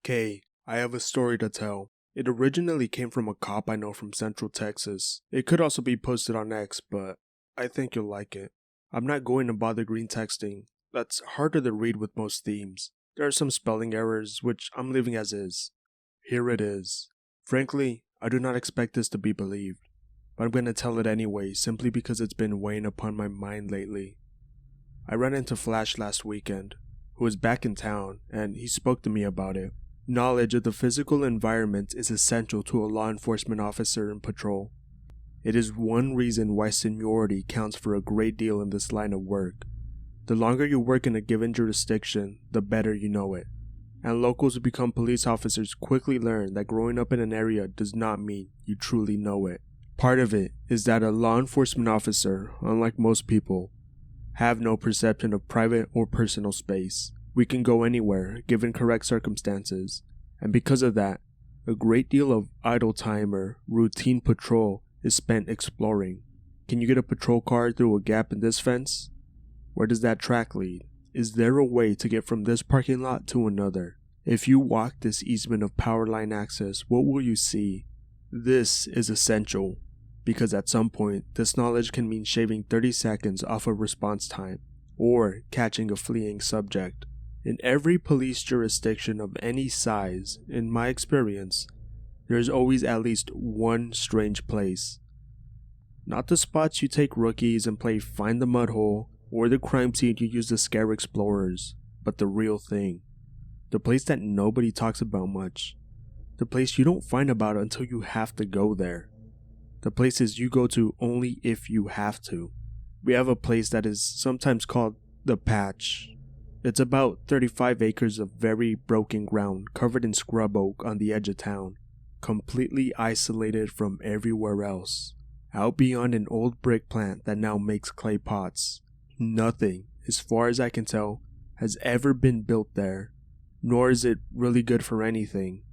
Kay, I have a story to tell. It originally came from a cop I know from Central Texas. It could also be posted on X, but I think you'll like it. I'm not going to bother green texting. That's harder to read with most themes. There are some spelling errors, which I'm leaving as is. Here it is. Frankly, I do not expect this to be believed, but I'm going to tell it anyway simply because it's been weighing upon my mind lately. I ran into Flash last weekend, who was back in town, and he spoke to me about it. Knowledge of the physical environment is essential to a law enforcement officer in patrol. It is one reason why seniority counts for a great deal in this line of work. The longer you work in a given jurisdiction, the better you know it. And locals who become police officers quickly learn that growing up in an area does not mean you truly know it. Part of it is that a law enforcement officer, unlike most people, have no perception of private or personal space. We can go anywhere, given correct circumstances, and because of that, a great deal of idle time or routine patrol is spent exploring. Can you get a patrol car through a gap in this fence? Where does that track lead? Is there a way to get from this parking lot to another? If you walk this easement of power line access, what will you see? This is essential, because at some point, this knowledge can mean shaving 30 seconds off of response time, or catching a fleeing subject. In every police jurisdiction of any size, in my experience, there is always at least one strange place. Not the spots you take rookies and play find the mud hole, or the crime scene you use to scare explorers, but the real thing. The place that nobody talks about much. The place you don't find about until you have to go there. The places you go to only if you have to. We have a place that is sometimes called the Patch. It's about 35 acres of very broken ground covered in scrub oak on the edge of town, completely isolated from everywhere else. Out beyond an old brick plant that now makes clay pots. Nothing, as far as I can tell, has ever been built there, nor is it really good for anything.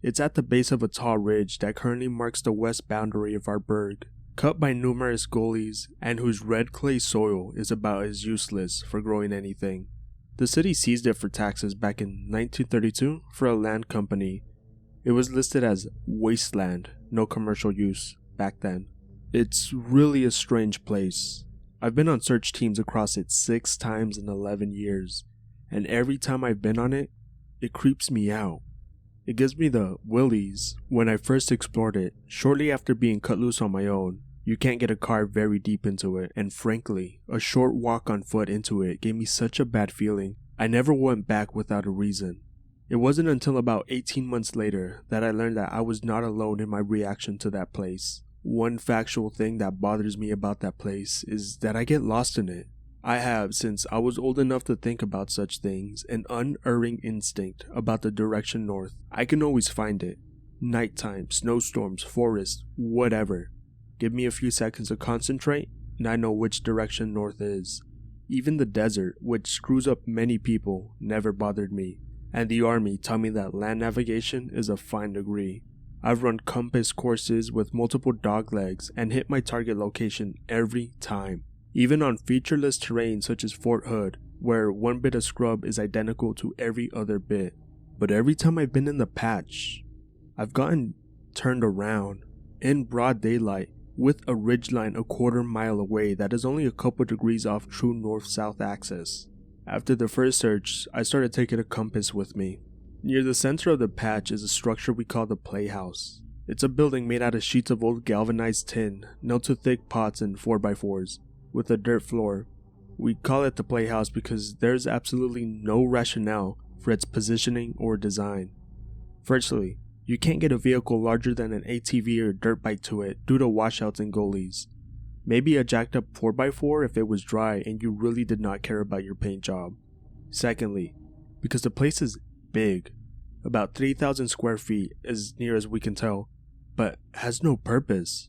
It's at the base of a tall ridge that currently marks the west boundary of our burg, cut by numerous gullies and whose red clay soil is about as useless for growing anything. The city seized it for taxes back in 1932 for a land company. It was listed as wasteland, no commercial use, back then. It's really a strange place. I've been on search teams across it 6 times in 11 years, and every time I've been on it, it creeps me out. It gives me the willies. When I first explored it, shortly after being cut loose on my own, you can't get a car very deep into it, and frankly, a short walk on foot into it gave me such a bad feeling, I never went back without a reason. It wasn't until about 18 months later that I learned that I was not alone in my reaction to that place. One factual thing that bothers me about that place is that I get lost in it. I have, since I was old enough to think about such things, an unerring instinct about the direction north. I can always find it. Nighttime, snowstorms, forest, whatever. Give me a few seconds to concentrate, and I know which direction north is. Even the desert, which screws up many people, never bothered me. And the army taught me that land navigation is a fine degree. I've run compass courses with multiple dog legs and hit my target location every time. Even on featureless terrain such as Fort Hood, where one bit of scrub is identical to every other bit. But every time I've been in the Patch, I've gotten turned around, in broad daylight, with a ridgeline a quarter mile away that is only a couple degrees off true north-south axis. After the first search, I started taking a compass with me. Near the center of the Patch is a structure we call the Playhouse. It's a building made out of sheets of old galvanized tin, nailed to thick pots and 4x4s, with a dirt floor. We call it the Playhouse because there's absolutely no rationale for its positioning or design. Firstly, you can't get a vehicle larger than an ATV or dirt bike to it due to washouts and gullies. Maybe a jacked up 4x4 if it was dry and you really did not care about your paint job. Secondly, because the place is big, about 3,000 square feet as near as we can tell, but has no purpose.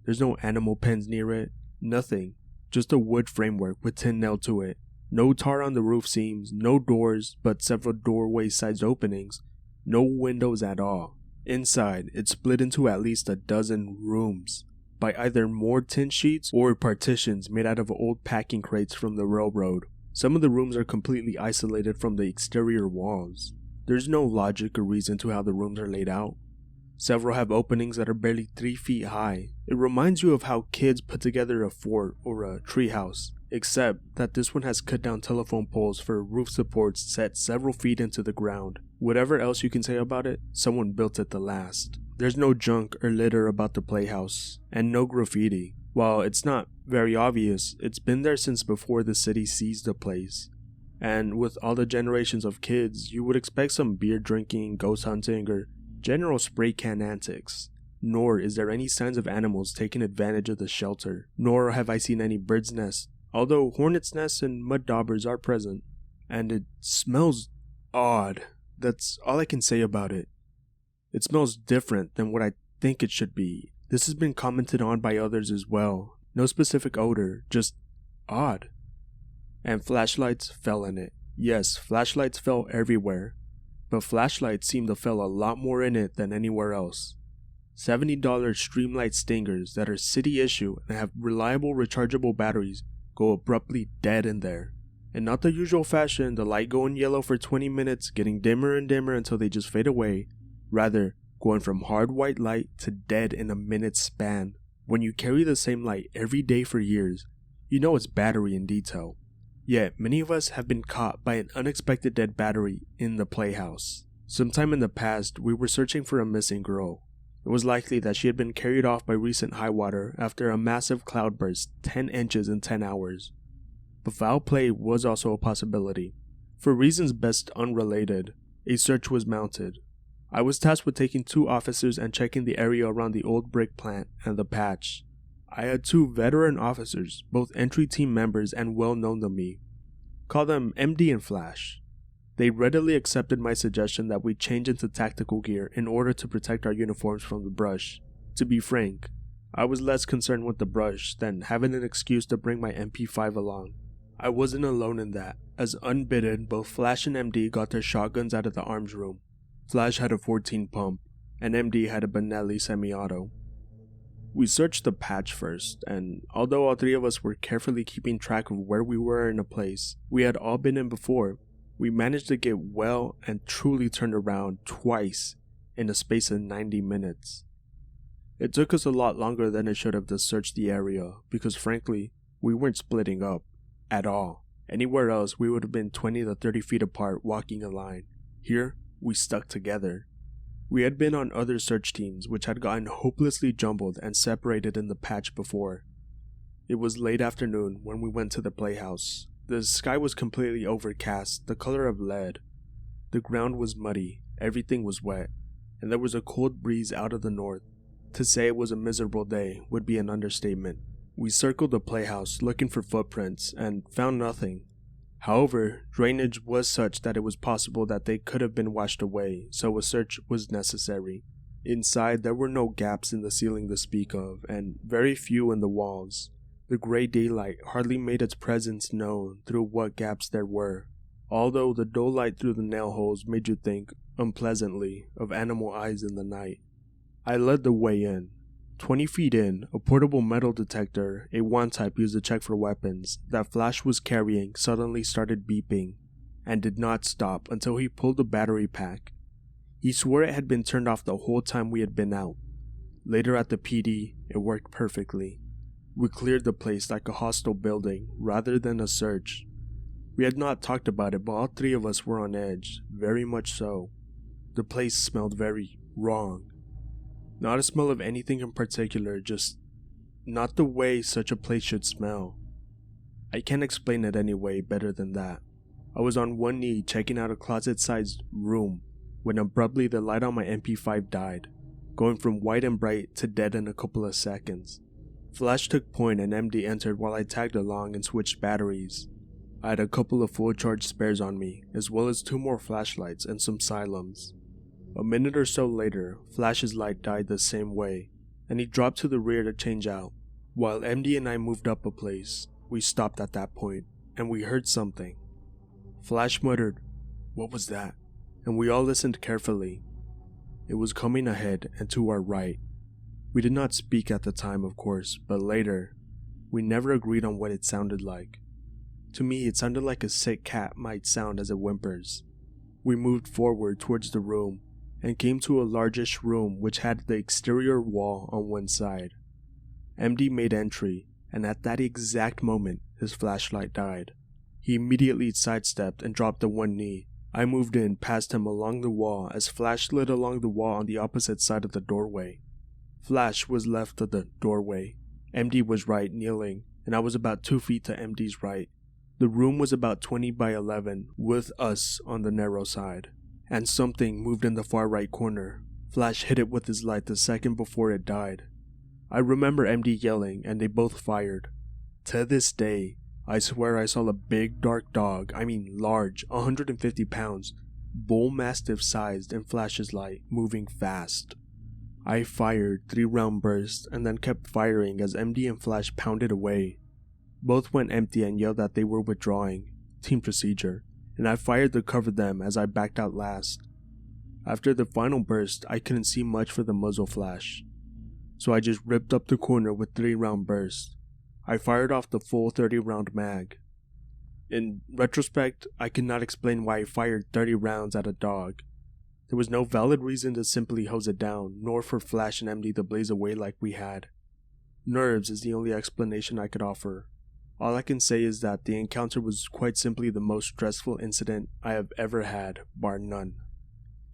There's no animal pens near it, nothing, just a wood framework with tin nailed to it. No tar on the roof seams, no doors but several doorway-sized openings, no windows at all. Inside, it's split into at least a dozen rooms by either more tin sheets or partitions made out of old packing crates from the railroad. Some of the rooms are completely isolated from the exterior walls. There's no logic or reason to how the rooms are laid out. Several have openings that are barely 3 feet high. It reminds you of how kids put together a fort or a treehouse, except that this one has cut down telephone poles for roof supports set several feet into the ground. Whatever else you can say about it, someone built it to last. There's no junk or litter about the playhouse, and no graffiti. While it's not very obvious, it's been there since before the city seized the place. And with all the generations of kids, you would expect some beer drinking, ghost hunting, or general spray can antics. Nor is there any signs of animals taking advantage of the shelter, nor have I seen any birds' nests, although hornets' nests and mud daubers are present. And it smells odd. That's all I can say about it. It smells different than what I think it should be. This has been commented on by others as well. No specific odor, just odd. And flashlights fell in it. Yes, flashlights fell everywhere. But flashlights seem to fell a lot more in it than anywhere else. $70 Streamlight Stingers that are city issue and have reliable rechargeable batteries go abruptly dead in there. And not the usual fashion, the light going yellow for 20 minutes, getting dimmer and dimmer until they just fade away. Rather, going from hard white light to dead in a minute span. When you carry the same light every day for years, you know it's battery in detail. Yet, many of us have been caught by an unexpected dead battery in the playhouse. Sometime in the past, we were searching for a missing girl. It was likely that she had been carried off by recent high water after a massive cloudburst 10 inches in 10 hours. But foul play was also a possibility. For reasons best unrelated, a search was mounted. I was tasked with taking 2 officers and checking the area around the old brick plant and the patch. I had 2 veteran officers, both entry team members and well known to me. Call them MD and Flash. They readily accepted my suggestion that we change into tactical gear in order to protect our uniforms from the brush. To be frank, I was less concerned with the brush than having an excuse to bring my MP5 along. I wasn't alone in that, as unbidden, both Flash and MD got their shotguns out of the arms room. Flash had a 14 pump, and MD had a Benelli semi-auto. We searched the patch first, and although all 3 of us were carefully keeping track of where we were in a place we had all been in before, we managed to get well and truly turned around twice in a space of 90 minutes. It took us a lot longer than it should have to search the area, because frankly, we weren't splitting up at all. Anywhere else, we would have been 20 to 30 feet apart walking a line. Here, we stuck together. We had been on other search teams which had gotten hopelessly jumbled and separated in the patch before. It was late afternoon when we went to the playhouse. The sky was completely overcast, the color of lead. The ground was muddy, everything was wet, and there was a cold breeze out of the north. To say it was a miserable day would be an understatement. We circled the playhouse looking for footprints and found nothing. However, drainage was such that it was possible that they could have been washed away, so a search was necessary. Inside, there were no gaps in the ceiling to speak of, and very few in the walls. The gray daylight hardly made its presence known through what gaps there were, although the dull light through the nail holes made you think, unpleasantly, of animal eyes in the night. I led the way in. 20 feet in, a portable metal detector, a wand type used to check for weapons, that Flash was carrying suddenly started beeping, and did not stop until he pulled the battery pack. He swore it had been turned off the whole time we had been out. Later at the PD, it worked perfectly. We cleared the place like a hostile building, rather than a search. We had not talked about it, but all 3 of us were on edge, very much so. The place smelled very wrong. Not a smell of anything in particular, just not the way such a place should smell. I can't explain it anyway better than that. I was on one knee checking out a closet-sized room when abruptly the light on my MP5 died, going from white and bright to dead in a couple of seconds. Flash took point and MD entered while I tagged along and switched batteries. I had a couple of full charge spares on me, as well as 2 more flashlights and some Xylems. A minute or so later, Flash's light died the same way, and he dropped to the rear to change out. While MD and I moved up a place, we stopped at that point, and we heard something. Flash muttered, "What was that?" And we all listened carefully. It was coming ahead and to our right. We did not speak at the time, of course, but later, we never agreed on what it sounded like. To me, it sounded like a sick cat might sound as it whimpers. We moved forward towards the room and came to a largish room which had the exterior wall on one side. MD made entry, and at that exact moment, his flashlight died. He immediately sidestepped and dropped to one knee. I moved in past him along the wall as Flash slid along the wall on the opposite side of the doorway. Flash was left of the doorway. MD was right, kneeling, and I was about 2 feet to MD's right. The room was about 20 by 11, with us on the narrow side. And something moved in the far right corner. Flash hit it with his light the second before it died. I remember MD yelling, and they both fired. To this day, I swear I saw a big dark dog, large, 150 pounds, bull mastiff sized in Flash's light, moving fast. I fired 3-round bursts and then kept firing as MD and Flash pounded away. Both went empty and yelled that they were withdrawing, team procedure, and I fired to cover them as I backed out last. After the final burst, I couldn't see much for the muzzle flash, so I just ripped up the corner with 3-round bursts. I fired off the full 30-round mag. In retrospect, I cannot explain why I fired 30 rounds at a dog. There was no valid reason to simply hose it down, nor for Flash and MD to blaze away like we had. Nerves is the only explanation I could offer. All I can say is that the encounter was quite simply the most stressful incident I have ever had, bar none.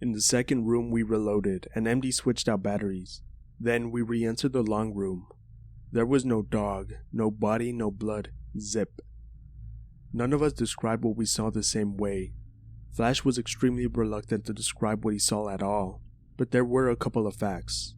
In the second room we reloaded, and MD switched out batteries. Then we re-entered the long room. There was no dog, no body, no blood, zip. None of us described what we saw the same way. Flash was extremely reluctant to describe what he saw at all, but there were a couple of facts.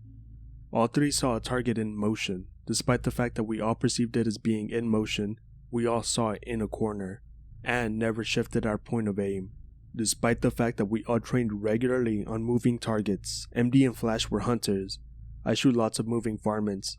All three saw a target in motion. Despite the fact that we all perceived it as being in motion, we all saw it in a corner, and never shifted our point of aim. Despite the fact that we all trained regularly on moving targets, MD and Flash were hunters. I shoot lots of moving varmints.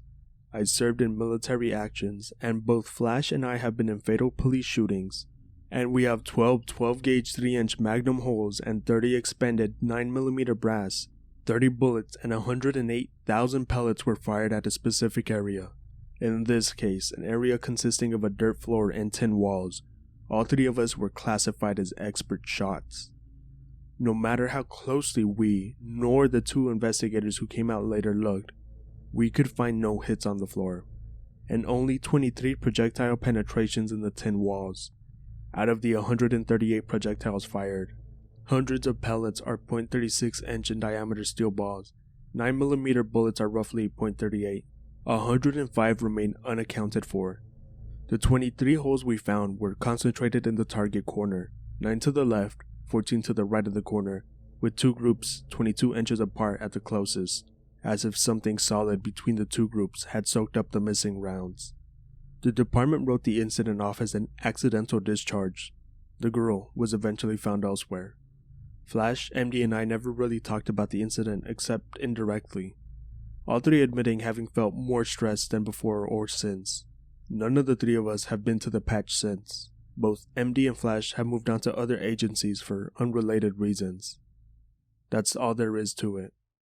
I served in military actions, and both Flash and I have been in fatal police shootings. And we have 12 12-gauge 3-inch magnum holes and 30 expended 9mm brass. 30 bullets and 108,000 pellets were fired at a specific area. In this case, an area consisting of a dirt floor and tin walls. All three of us were classified as expert shots. No matter how closely we, nor the 2 investigators who came out later looked, we could find no hits on the floor, and only 23 projectile penetrations in the tin walls, out of the 138 projectiles fired. Hundreds of pellets are .36 inch in diameter steel balls. 9mm bullets are roughly .38. 105 remain unaccounted for. The 23 holes we found were concentrated in the target corner, 9 to the left, 14 to the right of the corner, with 2 groups 22 inches apart at the closest, as if something solid between the 2 groups had soaked up the missing rounds. The department wrote the incident off as an accidental discharge. The girl was eventually found elsewhere. Flash, MD, and I never really talked about the incident except indirectly, all three admitting having felt more stressed than before or since. None of the 3 of us have been to the patch since. Both MD and Flash have moved on to other agencies for unrelated reasons. That's all there is to it.